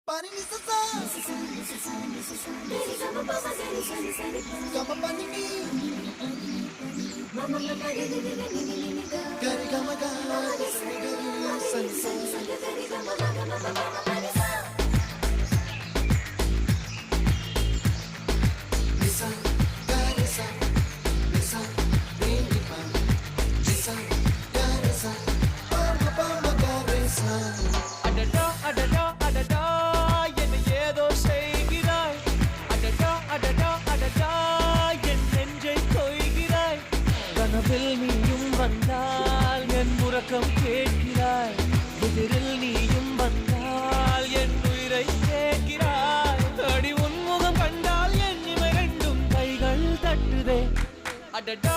Pani ni sa sa, gama pani ni, gari gama ga, sani nisa, gari sa, nisa, ni pa, nisa, gari sa, pa gari sa. அடடா அடடா அடடா என்னை ஏதோ செய்கிறாய் அடடா அடடா அடடா என் நெஞ்சை கொய்கிறாய் கனவில் நீயும் வந்தால் என் உறக்கம் கேட்கிறாய் எதிரில் நீயும் வந்தால் என் உயிரை கேட்கிறாய் அடி உன்முகம் கண்டால் என் இமை ரெண்டும் கைகள் தட்டுதே அடடா